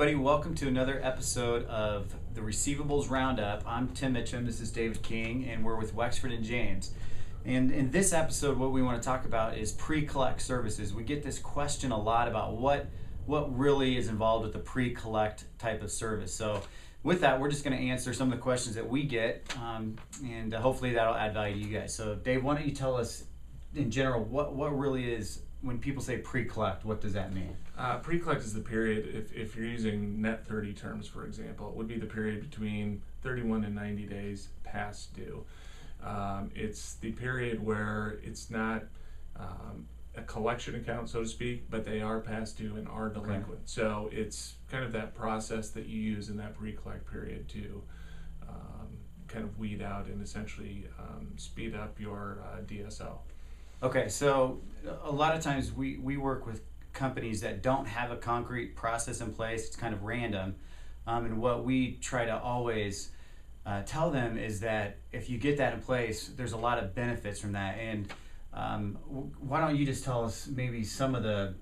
everybody, welcome to another episode of the Receivables Roundup. I'm Tim Mitchum, this is David King, and we're with Wexford and James. And in this episode, what we want to talk about is pre-collect services. We get this question a lot about what really is involved with the pre-collect type of service. So with that, we're just going to answer some of the questions that we get, and hopefully that'll add value to you guys. So Dave, why don't you tell us in general what really is, when people say pre-collect, what does that mean? Pre-collect is the period, if you're using net 30 terms, for example, it would be the period between 31 and 90 days past due. It's the period where it's not a collection account, so to speak, but they are past due and are delinquent. Okay. So it's kind of that process that you use in that pre-collect period to kind of weed out and essentially speed up your DSO. Okay, so a lot of times we work with companies that don't have a concrete process in place. It's kind of random. And what we try to always tell them is that if you get that in place, there's a lot of benefits from that. And why don't you just tell us maybe some of the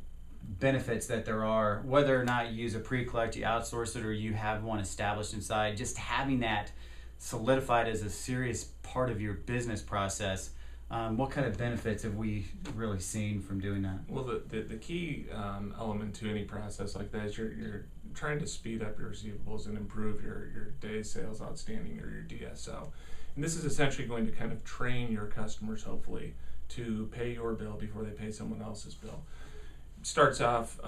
benefits that there are, whether or not you use a pre-collect, you outsource it, or you have one established inside, just having that solidified as a serious part of your business process. What kind of benefits have we really seen from doing that? Well, the key element to any process like that is you're trying to speed up your receivables and improve your days sales outstanding, or your DSO. And this is essentially going to kind of train your customers, hopefully, to pay your bill before they pay someone else's bill. It starts off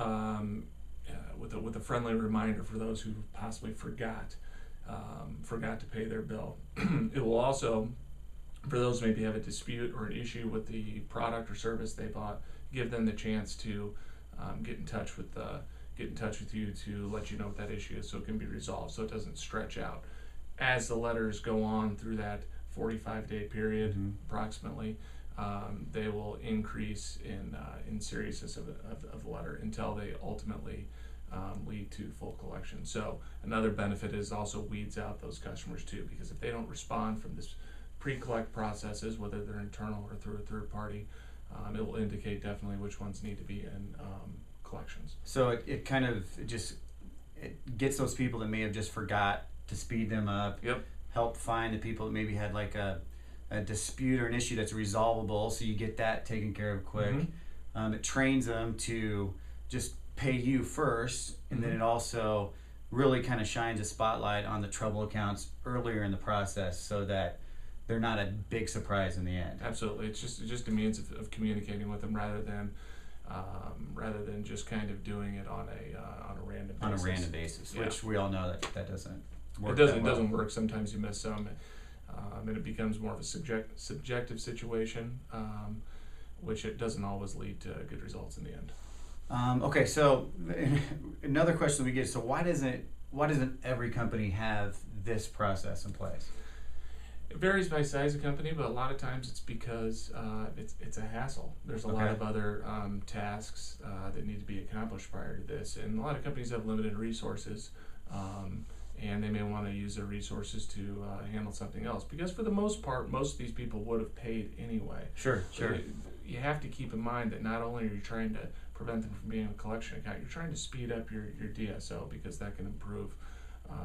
with a friendly reminder for those who possibly forgot to pay their bill. It will also, for those who maybe have a dispute or an issue with the product or service they bought, give them the chance to get in touch with you to let you know what that issue is, so it can be resolved, so it doesn't stretch out. As the letters go on through that 45-day period, approximately, they will increase in seriousness of the letter until they ultimately lead to full collection. So another benefit is also weeds out those customers too, because if they don't respond from this pre-collect processes, whether they're internal or through a third party, it will indicate definitely which ones need to be in collections. So it kind of gets those people that may have just forgot to speed them up. Yep. Help find the people that maybe had like a dispute or an issue that's resolvable, so you get that taken care of quick. It trains them to just pay you first, and then it also really kind of shines a spotlight on the trouble accounts earlier in the process, so that they're not a big surprise in the end. Absolutely, it's just a means of communicating with them rather than just kind of doing it on a random basis. On a random basis, yeah. Which we all know that doesn't work. It doesn't work. Sometimes you miss some, and it becomes more of a subjective situation, which it doesn't always lead to good results in the end. Okay, so another question we get: so why doesn't every company have this process in place? It varies by size of company, but a lot of times it's because it's a hassle. There's a lot of other tasks that need to be accomplished prior to this, and a lot of companies have limited resources, and they may want to use their resources to handle something else, because for the most part, most of these people would have paid anyway. Sure. You have to keep in mind that not only are you trying to prevent them from being a collection account, you're trying to speed up your DSO, because that can improve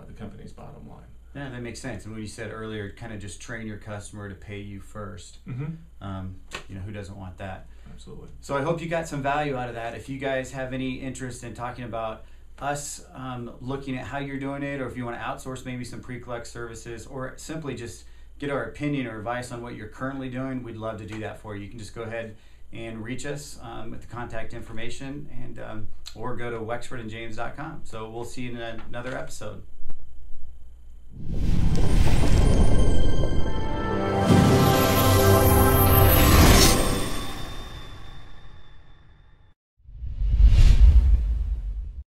the company's bottom line. Yeah, that makes sense. And when you said earlier, kind of just train your customer to pay you first. Who doesn't want that? Absolutely. So I hope you got some value out of that. If you guys have any interest in talking about us looking at how you're doing it, or if you want to outsource maybe some pre-collect services, or simply just get our opinion or advice on what you're currently doing, we'd love to do that for you. You can just go ahead and reach us with the contact information, and or go to wexfordandjames.com. So we'll see you in another episode.